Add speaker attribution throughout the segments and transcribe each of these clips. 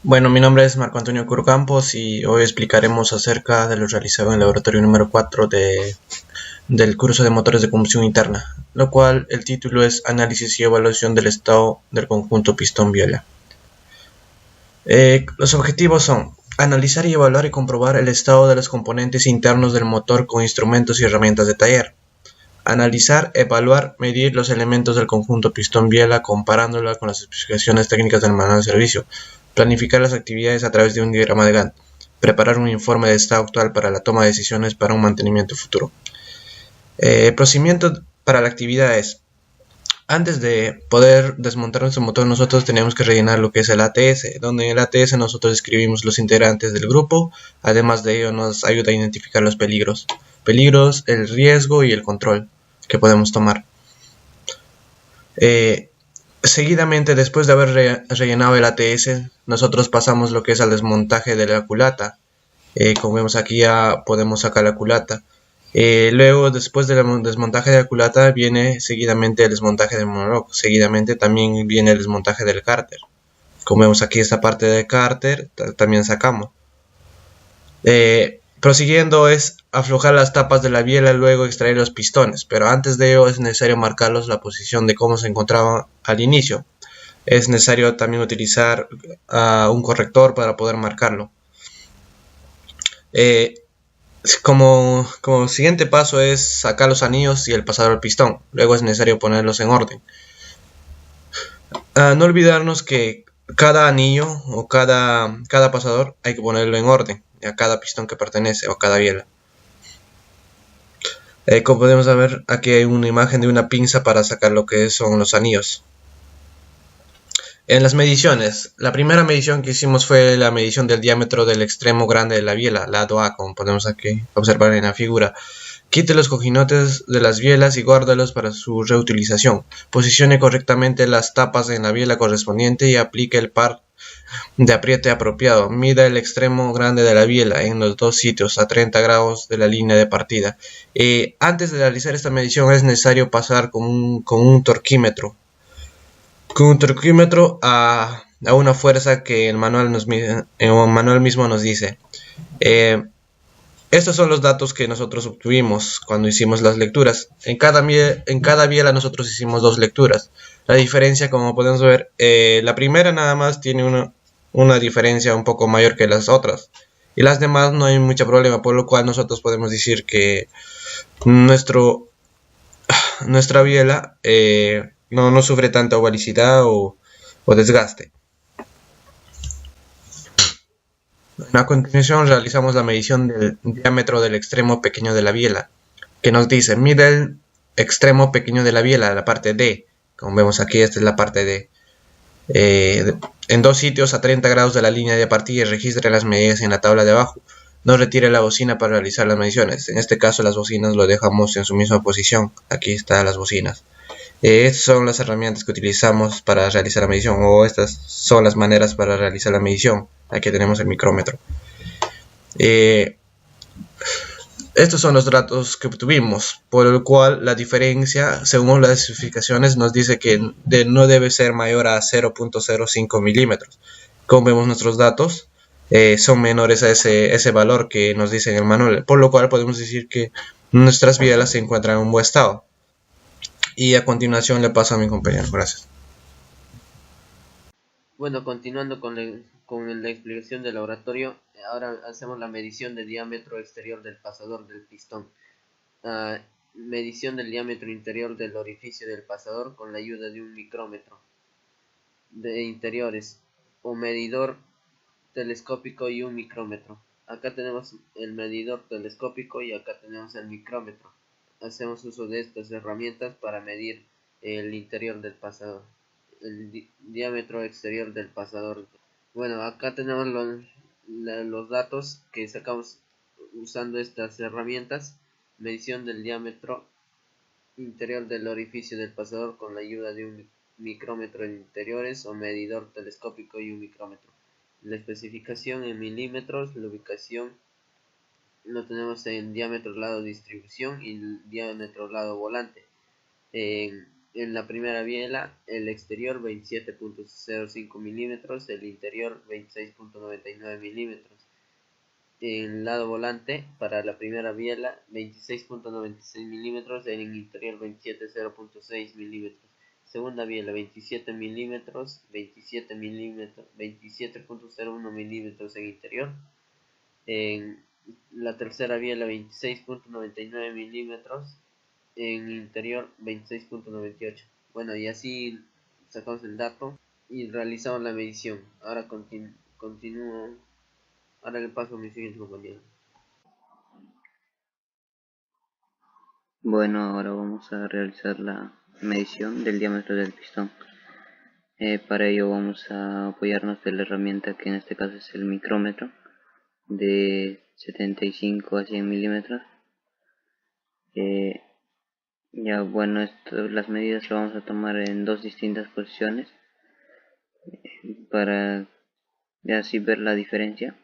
Speaker 1: Bueno, mi nombre es Marco Antonio Curcampos y hoy explicaremos acerca de lo realizado en el laboratorio número 4 del curso de motores de combustión interna, lo cual el título es Análisis y evaluación del estado del conjunto pistón-biela. Los objetivos son analizar y evaluar y comprobar el estado de los componentes internos del motor con instrumentos y herramientas de taller. Analizar, evaluar, medir los elementos del conjunto pistón-biela comparándola con las especificaciones técnicas del manual de servicio. Planificar las actividades a través de un diagrama de Gantt. Preparar un informe de estado actual para la toma de decisiones para un mantenimiento futuro. El procedimiento para la actividad es: antes de poder desmontar nuestro motor, nosotros tenemos que rellenar lo que es el ATS, donde en el ATS nosotros escribimos los integrantes del grupo. Además de ello, nos ayuda a identificar los peligros, el riesgo y el control que podemos tomar. Seguidamente, después de haber rellenado el ATS, nosotros pasamos lo que es al desmontaje de la culata. Como vemos aquí, ya podemos sacar la culata. Luego, después del desmontaje de la culata, viene seguidamente el desmontaje del monocoque. Seguidamente también viene el desmontaje del cárter. Como vemos aquí, esta parte del cárter también sacamos. Prosiguiendo es aflojar las tapas de la biela, luego extraer los pistones, pero antes de ello es necesario marcarlos la posición de cómo se encontraban al inicio. Es necesario también utilizar un corrector para poder marcarlo. Como siguiente paso es sacar los anillos y el pasador del pistón. Luego es necesario ponerlos en orden. No olvidarnos que cada anillo o cada pasador hay que ponerlo en orden a cada pistón que pertenece o a cada biela. Como podemos ver, aquí hay una imagen de una pinza para sacar lo que son los anillos. En las mediciones, la primera medición que hicimos fue la medición del diámetro del extremo grande de la biela, lado A, como podemos aquí observar en la figura. Quite los cojinotes de las bielas y guárdalos para su reutilización. Posicione correctamente las tapas en la biela correspondiente y aplique el par de apriete apropiado. Mida el extremo grande de la biela en los dos sitios a 30 grados de la línea de partida. Antes de realizar esta medición es necesario pasar con un torquímetro. A una fuerza que el manual mismo nos dice. Estos son los datos que nosotros obtuvimos cuando hicimos las lecturas. En cada biela nosotros hicimos 2 lecturas. La diferencia, como podemos ver, la primera nada más tiene una diferencia un poco mayor que las otras. Y las demás no hay mucho problema, por lo cual nosotros podemos decir que nuestra biela no sufre tanta ovalicidad o desgaste. A continuación realizamos la medición del diámetro del extremo pequeño de la biela, que nos dice: mide el extremo pequeño de la biela, la parte D. Como vemos aquí, esta es la parte D. En dos sitios a 30 grados de la línea de partida y registre las medidas en la tabla de abajo. No retire la bocina para realizar las mediciones. En este caso las bocinas lo dejamos en su misma posición. Aquí están las bocinas. Estas son las herramientas que utilizamos para realizar la medición, o estas son las maneras para realizar la medición. Aquí tenemos el micrómetro. Estos son los datos que obtuvimos, por lo cual la diferencia, según las especificaciones, nos dice que no debe ser mayor a 0.05 milímetros. Como vemos, nuestros datos son menores a ese valor que nos dice en el manual, por lo cual podemos decir que nuestras bielas se encuentran en un buen estado. Y a continuación le paso a mi compañero. Gracias.
Speaker 2: Bueno, continuando con la explicación del laboratorio, ahora hacemos la medición del diámetro exterior del pasador del pistón. Medición del diámetro interior del orificio del pasador con la ayuda de un micrómetro de interiores, un medidor telescópico y un micrómetro. Acá tenemos el medidor telescópico y acá tenemos el micrómetro. Hacemos uso de estas herramientas para medir el interior del pasador, el diámetro exterior del pasador. Bueno, acá tenemos los datos que sacamos usando estas herramientas. Medición del diámetro interior del orificio del pasador con la ayuda de un micrómetro en interiores o medidor telescópico y un micrómetro. La especificación en milímetros, la ubicación lo tenemos en diámetro lado distribución y diámetro lado volante. En la primera biela, el exterior 27.05 milímetros, el interior 26.99 milímetros. En el lado volante, para la primera biela, 26.96 milímetros, en el interior 27.06 milímetros. Segunda biela, 27 milímetros, 27.01 milímetros en interior. En la tercera biela, 26.99 milímetros, en interior 26.98. Bueno, y así sacamos el dato y realizamos la medición. Ahora continúo. Ahora le paso a mi siguiente compañero.
Speaker 3: Bueno, ahora vamos a realizar la medición del diámetro del pistón. Para ello vamos a apoyarnos de la herramienta que en este caso es el micrómetro de 75 a 100 milímetros. Ya bueno, las medidas las vamos a tomar en dos distintas posiciones para así ver la diferencia.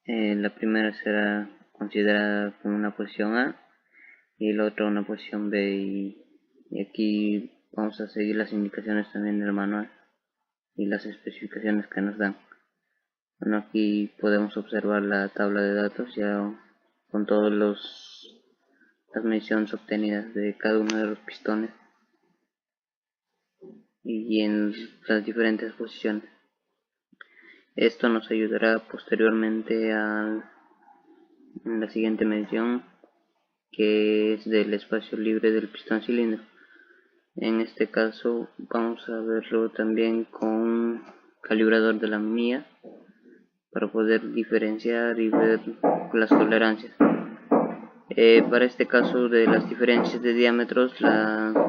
Speaker 3: La primera será considerada como una posición A y la otra una posición B, y aquí vamos a seguir las indicaciones también del manual y las especificaciones que nos dan. Bueno, aquí podemos observar la tabla de datos ya con todas las mediciones obtenidas de cada uno de los pistones y en las diferentes posiciones. Esto nos ayudará posteriormente en la siguiente medición, que es del espacio libre del pistón cilindro. En este caso vamos a verlo también con un calibrador de la mía para poder diferenciar y ver las tolerancias. Para este caso de las diferencias de diámetros,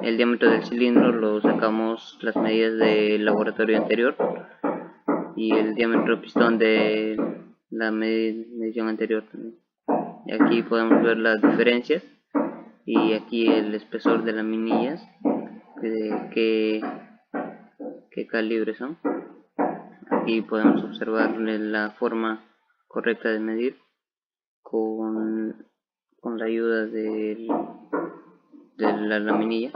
Speaker 3: el diámetro del cilindro lo sacamos las medidas del laboratorio anterior y el diámetro del pistón de la medición anterior también. Y aquí podemos ver las diferencias y aquí el espesor de las minillas, qué calibre son. Aquí podemos observar la forma correcta de medir con la ayuda de la laminilla.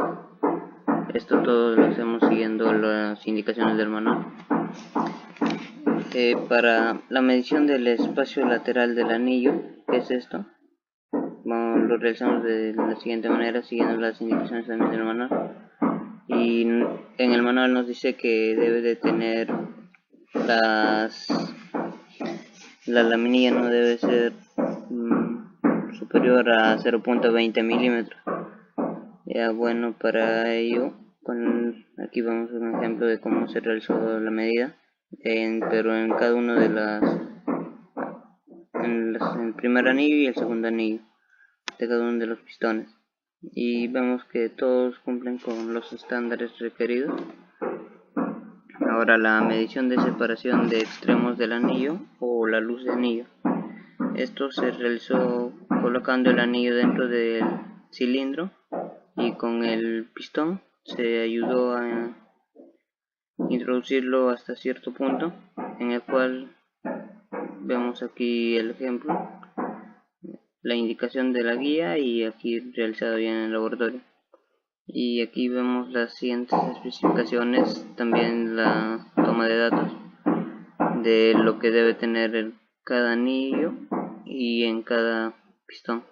Speaker 3: Esto todo lo hacemos siguiendo las indicaciones del manual. Para la medición del espacio lateral del anillo, ¿qué es esto? Lo realizamos de la siguiente manera, siguiendo las indicaciones también del manual. Y en el manual nos dice que debe de tener la laminilla no debe ser superior a 0.20 milímetros. Ya bueno, para ello aquí vamos a un ejemplo de cómo se realizó la medida, pero en cada uno de el primer anillo y el segundo anillo de cada uno de los pistones, y vemos que todos cumplen con los estándares requeridos. Ahora la medición de separación de extremos del anillo o la luz de anillo. Esto se realizó colocando el anillo dentro del cilindro y con el pistón se ayudó a introducirlo hasta cierto punto, en el cual vemos aquí el ejemplo, la indicación de la guía y aquí realizado ya en el laboratorio. Y aquí vemos las siguientes especificaciones, también la toma de datos de lo que debe tener en cada anillo y en cada pistón.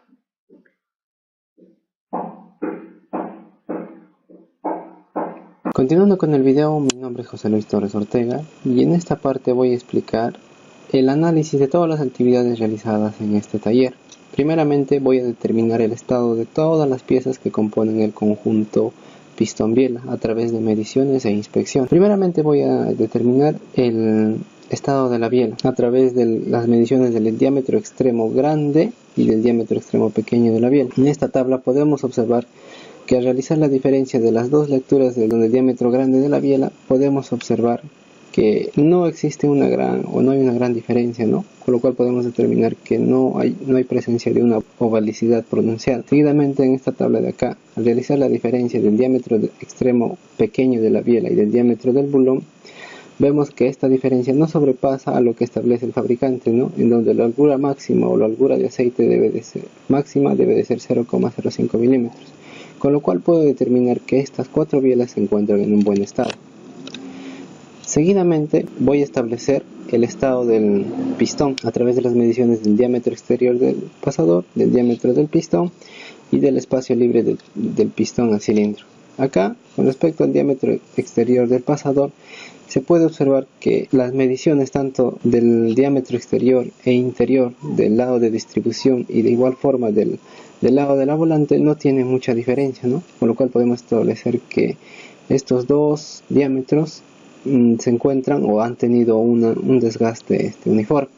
Speaker 4: Continuando con el video, mi nombre es José Luis Torres Ortega y en esta parte voy a explicar el análisis de todas las actividades realizadas en este taller. Primeramente voy a determinar el estado de todas las piezas que componen el conjunto pistón-biela a través de mediciones e inspección. Primeramente voy a determinar el estado de la biela a través de las mediciones del diámetro extremo grande y del diámetro extremo pequeño de la biela. En esta tabla podemos observar que al realizar la diferencia de las dos lecturas del diámetro grande de la biela, podemos observar que no existe no hay una gran diferencia, ¿no? Con lo cual podemos determinar que no hay presencia de una ovalicidad pronunciada. Seguidamente, en esta tabla de acá, al realizar la diferencia del diámetro extremo pequeño de la biela y del diámetro del bulón, vemos que esta diferencia no sobrepasa a lo que establece el fabricante, ¿no? En donde la holgura máxima o la holgura de aceite máxima debe de ser 0,05 milímetros. con lo cual puedo determinar que estas 4 bielas se encuentran en un buen estado. Seguidamente voy a establecer el estado del pistón a través de las mediciones del diámetro exterior del pasador, del diámetro del pistón y del espacio libre del pistón al cilindro. Acá, con respecto al diámetro exterior del pasador, se puede observar que las mediciones tanto del diámetro exterior e interior del lado de distribución y de igual forma del lado de la volante no tienen mucha diferencia, ¿no? Con lo cual podemos establecer que estos dos diámetros se encuentran o han tenido un desgaste uniforme.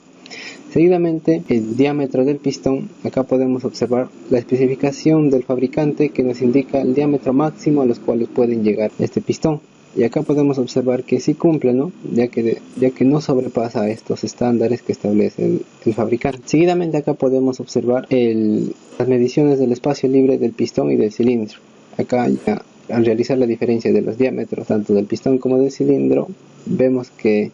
Speaker 4: Seguidamente, el diámetro del pistón. Acá podemos observar la especificación del fabricante que nos indica el diámetro máximo a los cuales pueden llegar este pistón. Y acá podemos observar que sí cumple, ¿no? ya que no sobrepasa estos estándares que establece el fabricante. Seguidamente acá podemos observar las mediciones del espacio libre del pistón y del cilindro. Acá ya, al realizar la diferencia de los diámetros tanto del pistón como del cilindro, vemos que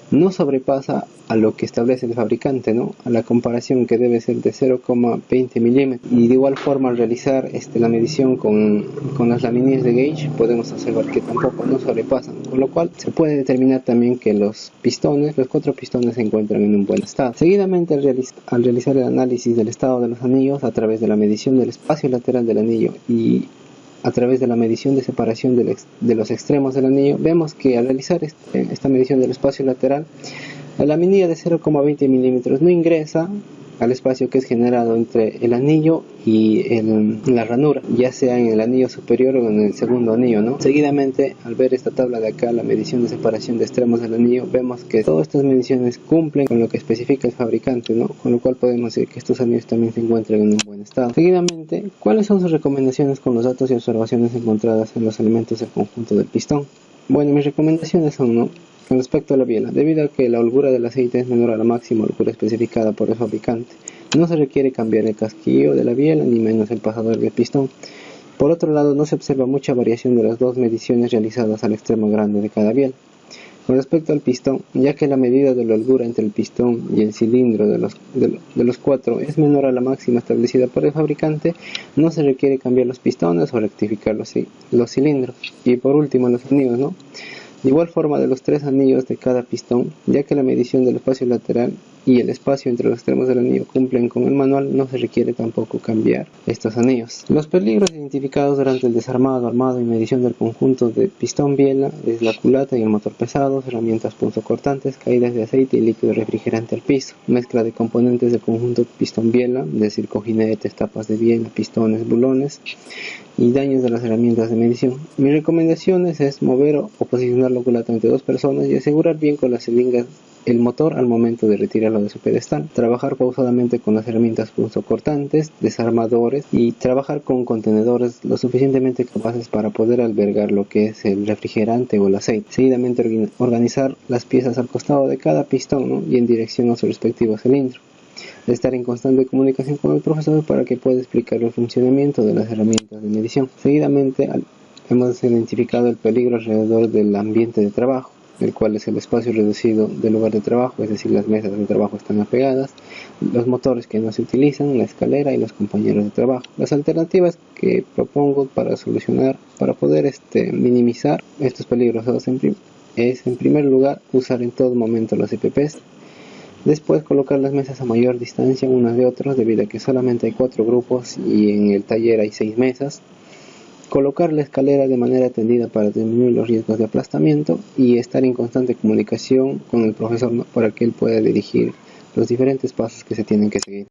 Speaker 4: no sobrepasa a lo que establece el fabricante, ¿no? A la comparación que debe ser de 0,20 milímetros. Y de igual forma, al realizar la medición con las laminillas de gauge, podemos observar que tampoco no sobrepasan, con lo cual se puede determinar también que los 4 pistones se encuentran en un buen estado. Seguidamente, al realizar el análisis del estado de los anillos a través de la medición del espacio lateral del anillo y a través de la medición de separación de los extremos del anillo, vemos que al realizar esta medición del espacio lateral, la laminilla de 0,20 milímetros no ingresa al espacio que es generado entre el anillo y la ranura, ya sea en el anillo superior o en el segundo anillo, ¿no? Seguidamente, al ver esta tabla de acá, la medición de separación de extremos del anillo, vemos que todas estas mediciones cumplen con lo que especifica el fabricante, ¿no? Con lo cual podemos decir que estos anillos también se encuentran en un buen estado. Seguidamente, ¿cuáles son sus recomendaciones con los datos y observaciones encontradas en los elementos del conjunto del pistón? Bueno, mis recomendaciones son, ¿no? Con respecto a la biela, debido a que la holgura del aceite es menor a la máxima holgura especificada por el fabricante, no se requiere cambiar el casquillo de la biela ni menos el pasador del pistón. Por otro lado, no se observa mucha variación de las dos mediciones realizadas al extremo grande de cada biela. Con respecto al pistón, ya que la medida de la holgura entre el pistón y el cilindro de los 4 es menor a la máxima establecida por el fabricante, no se requiere cambiar los pistones o rectificar los cilindros. Y por último, los anillos, ¿no? De igual forma de los 3 anillos de cada pistón, ya que la medición del espacio lateral y el espacio entre los extremos del anillo cumplen con el manual, no se requiere tampoco cambiar estos anillos. Los peligros identificados durante el desarmado, armado y medición del conjunto de pistón-biela es la culata y el motor pesados, herramientas punzocortantes, caídas de aceite y líquido refrigerante al piso, mezcla de componentes del conjunto pistón-biela, es decir, cojinetes, tapas de biela, pistones, bulones y daños de las herramientas de medición. Mis recomendaciones es mover o posicionar la culata entre 2 personas y asegurar bien con las silingas el motor al momento de retirarlo de su pedestal. Trabajar pausadamente con las herramientas punzocortantes, desarmadores y trabajar con contenedores lo suficientemente capaces para poder albergar lo que es el refrigerante o el aceite. Seguidamente organizar las piezas al costado de cada pistón, ¿no? Y en dirección a su respectivo cilindro. Estar en constante comunicación con el profesor para que pueda explicar el funcionamiento de las herramientas de medición. Seguidamente hemos identificado el peligro alrededor del ambiente de trabajo, el cual es el espacio reducido del lugar de trabajo, es decir, las mesas de trabajo están apegadas, los motores que no se utilizan, la escalera y los compañeros de trabajo. Las alternativas que propongo para poder minimizar estos peligros es en primer lugar usar en todo momento los EPPs. Después colocar las mesas a mayor distancia unas de otras debido a que solamente hay 4 grupos y en el taller hay 6 mesas. Colocar la escalera de manera tendida para disminuir los riesgos de aplastamiento y estar en constante comunicación con el profesor, ¿no? Para que él pueda dirigir los diferentes pasos que se tienen que seguir.